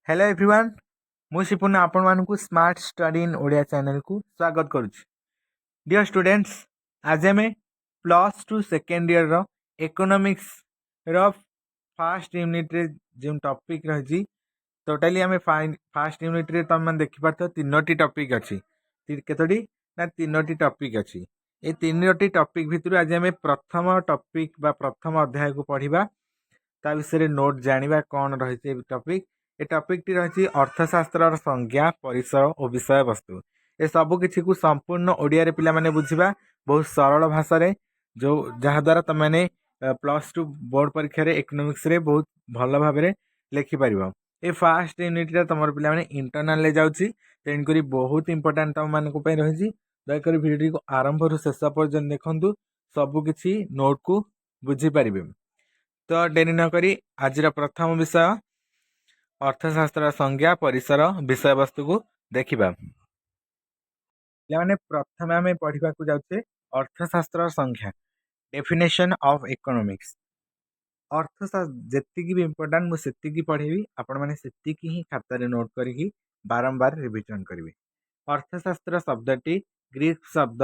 Hello everyone मु शिपुन आपण मानकु smart study in Odia channel को स्वागत करुच्ची। डियर स्टूडेंट्स, आज आम प्लस टू सेकेंड ईयर रो इकोनॉमिक्स रो फर्स्ट यूनिट रे जो टॉपिक रही टोटाली आम फर्स्ट यूनिट रे तुम मैंने देखी पार्थ तीनोटी टॉपिक अच्छी केतोटी ना तीनोटी टॉपिक अच्छी। ये तीनोटी टॉपिक भितर आज आम प्रथम टॉपिक बा प्रथम अध्याय को पढ़िबा ता विषय नोट जानिबा कौन रही टॉपिक। ए टॉपिक टी रही अर्थशास्त्र संज्ञा परिसर और विषय वस्तु। ए सबु किछि को संपूर्ण ओडिया रे पिला माने बुझिबा बहुत सरल भाषा रे जो जहाद्वारा तुमने प्लस टू बोर्ड परीक्षा रे इकोनॉमिक्स रे बहुत भल भाव में लिखि पारिबो। ए फर्स्ट यूनिट रे तुम पिला माने इंटरनल ले जाउची, तेन करी बहुत इंपोर्टेंट तुम मानक पई रही। दयकर वीडियो को आरंभ रु शेष पर्यंत देखंतु, सबु किछि नोट को बुझी पारिबे। तो डेरी न करी आज प्रथम विषय अर्थशास्त्र संज्ञा परिसर विषय वस्तु को देखिबा। माने प्रथम आम पढ़ा जाऊे अर्थशास्त्र संज्ञा डेफिनेशन ऑफ इकोनॉमिक्स। अर्थशास्त्र जी भी इम्पोर्टाट मुझे पढ़ेबी, आपण मैंने ही खातार नोट करी बारंबार रिविजन करेंगे। अर्थशास्त्र शब्दटी ग्रीक शब्द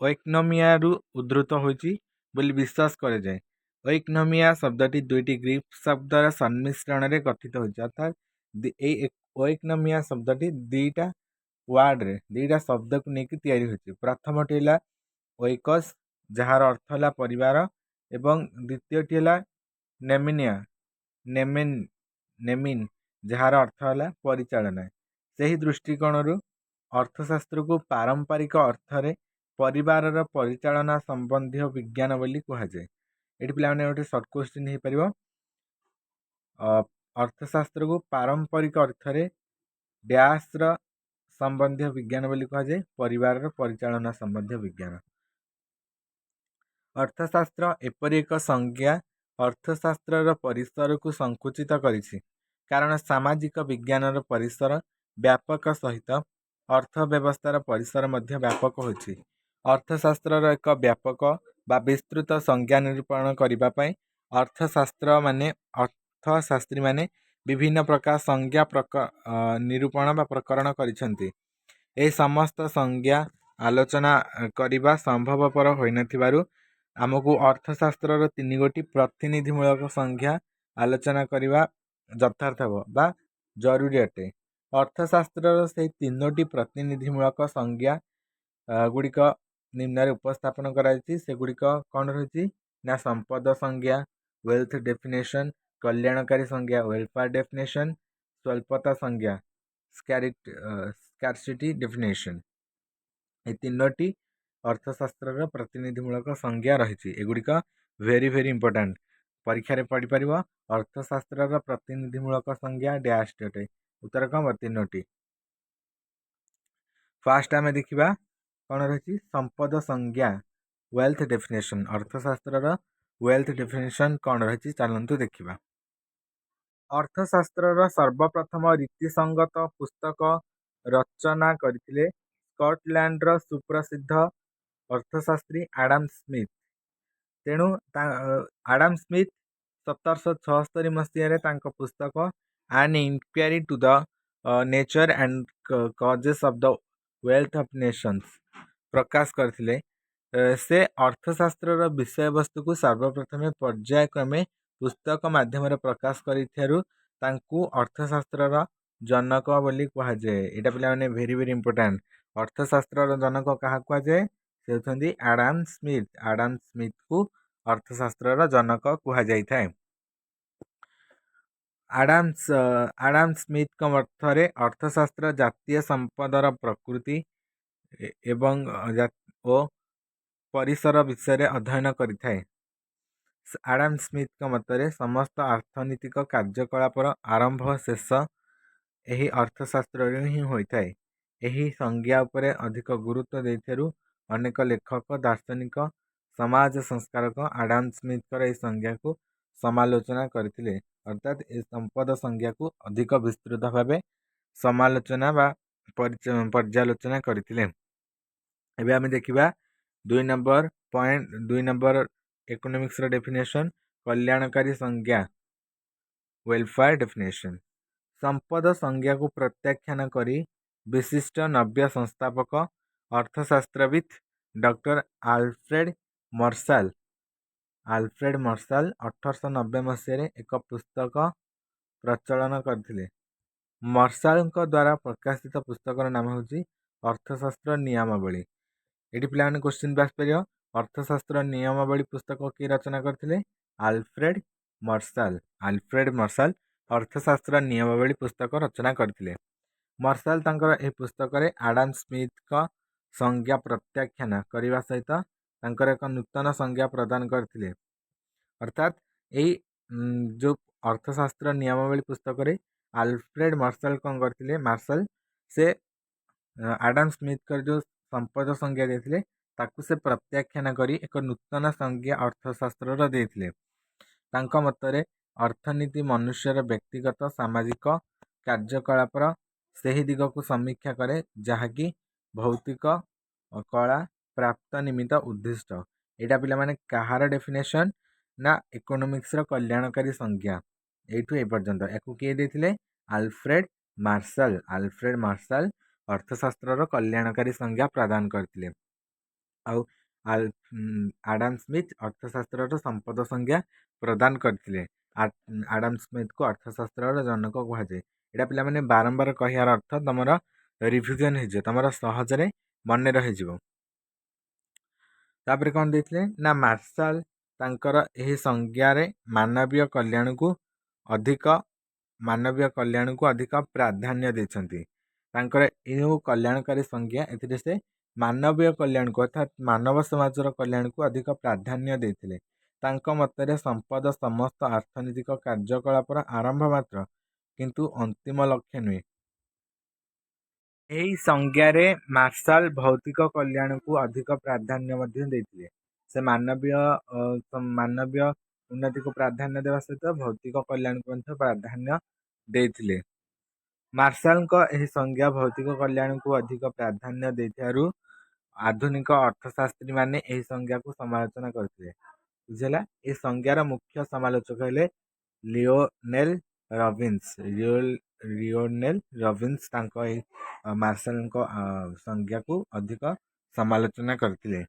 ओइकोनोमिया रु उद्धृत होइछि बोली विश्वास करे जाए। ओइकोनोमिया शब्दटी दुईटी ग्रीक शब्दर सम्मिश्रण रे गठित होइछि, अर्थात ओइकोनोमिया शब्दटी दुईटा वार्ड रे दुईटा शब्द को लेकिन तैयारी होइछि। प्रथमटी हैला ओइकस जहार अर्थ हैला परिवार, एवं द्वितीयटी हैला नेमिनिया नेमिन नेमिन जहार अर्थ हैला परिचालना। सही दृष्टिकोण रु अर्थशास्त्र को पारंपरिक अर्थ परिवार परिचालना संबंधी विज्ञान बोली कह जाए। ये पे गोटे सर्ट क्वेश्चन हो पार। अर्थशास्त्र को पारंपरिक अर्थ डैश संबंधी विज्ञान बोली कह जाए, परिवार परिचालना संबंधी विज्ञान। अर्थशास्त्र एपरी एक संज्ञा अर्थशास्त्र परिसर को संकुचित करिछि, कारण सामाजिक विज्ञान परिसर व्यापक सहित अर्थव्यवस्थार परिसर मध्य व्यापक होछि। अर्थशास्त्र एक व्यापक बा विस्तृत संज्ञा निरूपण करने अर्थशास्त्र माने अर्थशास्त्री माने विभिन्न प्रकार संज्ञा निरूपण बा प्रकरण करिसेंति। ए समस्त संज्ञा आलोचना करने संभवपर होइनथिबारु आमको अर्थशास्त्र तीन गोटी प्रतिनिधिमूलक संज्ञा आलोचना करने यथार्थ बा जरूरी अटे। अर्थशास्त्र से तीनोटी प्रतिनिधिमूलक संज्ञा गुड़िक निम्न उपस्थापन करागुड़िक कौन रही ना संपद संज्ञा वेल्थ डेफिनेशन, कल्याणकारी संज्ञा वेलफेयर डेफिनेशन, स्वल्पता संज्ञा स्कार्सिटी डेफिनेशन। ये तीनोटी अर्थशास्त्र प्रतिनिधिमूलक संज्ञा रही। एगुड़िक वेरी वेरी इंपोर्टेंट परीक्षा पढ़ी पार। अर्थशास्त्र प्रतिनिधिमूलक संज्ञा डैश अटे, उत्तर कम तीनोटी। फास्ट आम देखा कौन रही संपद संज्ञा वेल्थ डेफिनेशन। अर्थशास्त्र वेल्थ डेफिनेशन कौन रही चलतु देखा। अर्थशास्त्र सर्वप्रथम रीतिसंगत पुस्तक रचना करथिले स्कॉटलैंड सुप्रसिद्ध अर्थशास्त्री आडम स्मिथ। तेणु आडम स्मिथ 1776 मसीह पुस्तक an inquiry to the nature and causes of the wealth of nations प्रकाश करथिले। से अर्थशास्त्र विषय वस्तु को सर्वप्रथम पर्यायक्रमे पुस्तक माध्यम प्रकाश करिथियारु तांकु अर्थशास्त्र जनक बोली कह जाए। यहाँ पे वेरी वेरी इंपोर्टेंट अर्थशास्त्र जनक क्या कह जाए, से होती आडम स्मिथ। आडम स्मिथ को अर्थशास्त्र जनक कह जाए। आडम स्मिथ का मर्थरे अर्थशास्त्र जातीय संपदर प्रकृति एवं ओ परिसर विषय अध्ययन करिथाए। आडम स्मिथ का मतरे समस्त अर्थनीतिक कार्यकलापर आरंभ शेष यही अर्थशास्त्र ही होता है। यही संज्ञा उपरे अधिक गुरुत्व देथियारु अनेक लेखक दार्शनिक समाज संस्कारक आडम स्मिथ यह संज्ञा को समालोचना करथिले। अर्थात ए संपद संज्ञा को अधिक विस्तृत भाव समालोचना बा पर्यालोचना करथिले। एबे आमे देखिबा 2 number point 2 number economics definition कल्याणकारी संज्ञा। वेलफेयर डेफिनेशन संपद संज्ञा को प्रत्याख्यान करी विशिष्ट नव्य संस्थापक अर्थशास्त्रविद डॉक्टर आल्फ्रेड मर्शाल 1890 मसीह एक पुस्तक प्रचलन करथिले। मर्शालଙ୍କ द्वारा प्रकाशित पुस्तकर नाम होची अर्थशास्त्र नियमावली। एटी पिलाने क्वेश्चन भी आसपार अर्थशास्त्र नियमावली पुस्तक किए रचना करथिले आल्फ्रेड मर्शाल अर्थशास्त्र नियमावली पुस्तक रचना करथिले। मर्शाल तांकर एही पुस्तक रे आडम स्मिथ का संज्ञा प्रत्याख्यान करने सहित तांकर एक नूतन संज्ञा प्रदान करथिले। अर्थात यही जो अर्थशास्त्र नियमावली पुस्तक रे आल्फ्रेड मर्शाल कौन करथिले मार्शल से आडम स्मिथ कर जो संपद संज्ञा देथिले ताकू से प्रत्याख्यान करी एक नूतन संज्ञा अर्थशास्त्र देथिले। तांका मतरे अर्थनीति मनुष्यर व्यक्तिगत सामाजिक कार्यकलापर सही दिग को समीक्षा करे जहाँकि भौतिक कला प्राप्त निमित्त उद्दिष्ट। एटा पिला माने कहार डेफिनेशन ना इकोनॉमिक्स रो कल्याणकारी संज्ञा एठू ए पर्यंत याकू किए देथिले आल्फ्रेड मार्शल अर्थशास्त्र रो कल्याणकारी संज्ञा प्रदान करथिले। आउ आडम स्मिथ अर्थशास्त्र रो संपद संज्ञा प्रदान करथिले। आडम स्मिथ को अर्थशास्त्र रो जनक कहुए। एटा पिला माने बारंबार कहियार अर्थ तमरा रिविजन हे तमरा सहजरे मन रही जिवो। तापर कौन देथिले ना मार्शल तांकर एही संज्ञा रे मानवीय कल्याण को अधिक प्राधान्य देछंती। तांकर एही कल्याणकारी संज्ञा एथिरे से मानवीय कल्याण को अर्थात मानव समाज कल्याण को अधिक प्राधान्य देथिले। तांक मतरे संपद समस्त अर्थनीतिक कार्यकलापर आरंभ मात्र किंतु अंतिम लक्ष्य नुहे। यही संज्ञा रे मार्शल भौतिक कल्याण को अधिक प्राधान्य मध्य देथिले। से मानवीय उन्नति को प्राधान्य देवा सहित भौतिक कल्याण को प्राधान्य देथिले। मार्शल को यही संज्ञा भौतिक कल्याण को अधिक प्राधान्य देथियारु आधुनिक अर्थशास्त्री माने यही संज्ञा को समालोचना करथिले। बुझला ए संज्ञार मुख्य समालोचक हेले लियोनेल रॉबिन्स तांको मार्शल संज्ञा को अधिक समालोचना करथिले।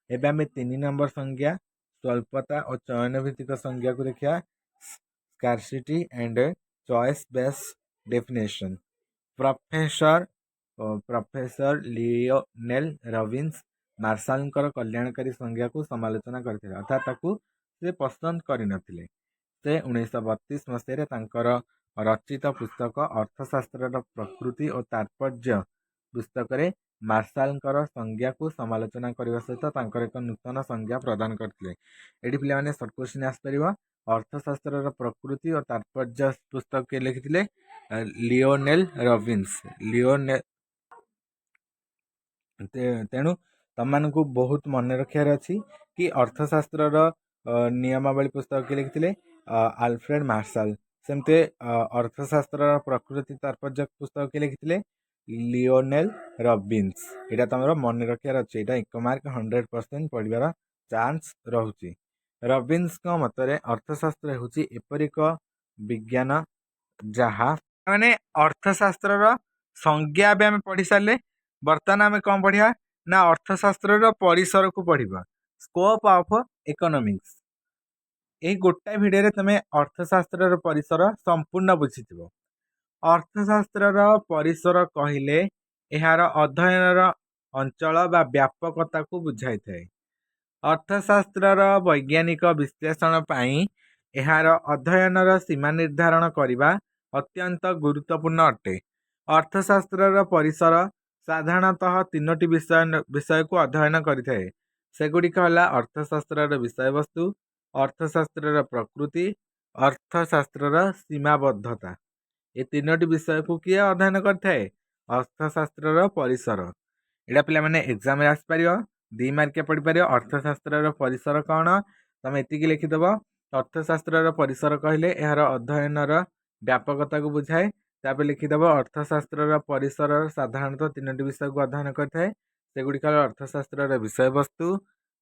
एबे आमे 3 नंबर संज्ञा स्वल्पता और चयन भित्तिक संज्ञा को देखिया scarcity and choice based definition. Professor Lionel Robbins Marshall कल्याणकारी संज्ञा को समालोचना करथिले अर्थात ताकू से पसंद करिनथिले। से 1932 मसीह तांकर रचित पुस्तक अर्थशास्त्र प्रकृति और तात्पर्य पुस्तक रे मार्शल संज्ञा को समालोचना करने सहित तांकर एक नूतन संज्ञा प्रदान करथिले। एडी पिला माने शॉर्ट क्वेश्चन आस परिबा अर्थशास्त्र प्रकृति और तात्पर्य पुस्तक के लिखिथिले लियोनेल रॉबिन्स। तेणु तम को बहुत मन रखार अच्छी कि अर्थशास्त्र नियमावली पुस्तक के लिखिथिले आल्फ्रेड मार्शल। सेमते अर्थशास्त्र प्रकृति तात्पर्य पुस्तक के लिखिथिले लियोनेल रॉबिन्स। एटा तमरो मन रखार अच्छे। एटा 1 मार्क 100% पढ़िबार चांस रहुची। रॉबिन्स का मतरे अर्थशास्त्र होची एपरि एक विज्ञान जहा माने अर्थशास्त्र संज्ञा भी आम पढ़ी सारे। बर्तमान आम कौन पढ़िया ना अर्थशास्त्र परिसर को पढ़ा स्कोप ऑफ इकोनॉमिक्स। यही गोटाए भिडियो रे तुम अर्थशास्त्र परिसर संपूर्ण बुझीथिबो। अर्थशास्त्र परिसर कहले यार अध्ययन अंचल बा व्यापकता को बुझाई थाए। अर्थशास्त्र वैज्ञानिक विश्लेषण पाई यार अध्ययन सीमा निर्धारण करने अत्यंत गुरुत्वपूर्ण अटे। अर्थशास्त्र परिसर साधारणतः 3टी विषय को अध्ययन करिथाए। सेगुड़िक है अर्थशास्त्र विषय वस्तु, अर्थशास्त्र प्रकृति, अर्थशास्त्र सीमाबद्धता। ये 3टी विषय को किए अध्ययन करथाए अर्थशास्त्र परिसर। एटा पिला माने एग्जाम रे आसी परियो 2 मार्क पढ़ी परियो। अर्थशास्त्र परिसर कौन तुम एतिकी लिखिदेव। अर्थशास्त्र परिसर कहले यार अध्ययन व्यापकता को बुझाए। तापर लिखिदेव अर्थशास्त्र परिसर साधारणतः 3टी विषय को अध्ययन करथाए। सेगुड़िक अर्थशास्त्र विषय वस्तु,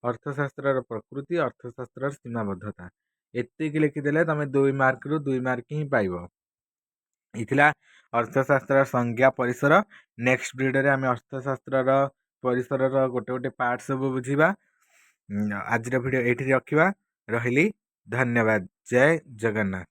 अर्थशास्त्र प्रकृति, अर्थशास्त्र सीमाबद्धता। एतिक लिखिदेले तुम 2 मार्क रु 2 मार्क ही पाइब। इथिला अर्थशास्त्र संज्ञा परिसर। नेक्स्ट वीडियो रे आम अर्थशास्त्र परिसर गोटे गोटे पार्ट सब बुझीबा। आज वीडियो एठी रखिबा। रहिली। धन्यवाद। जय जगन्नाथ।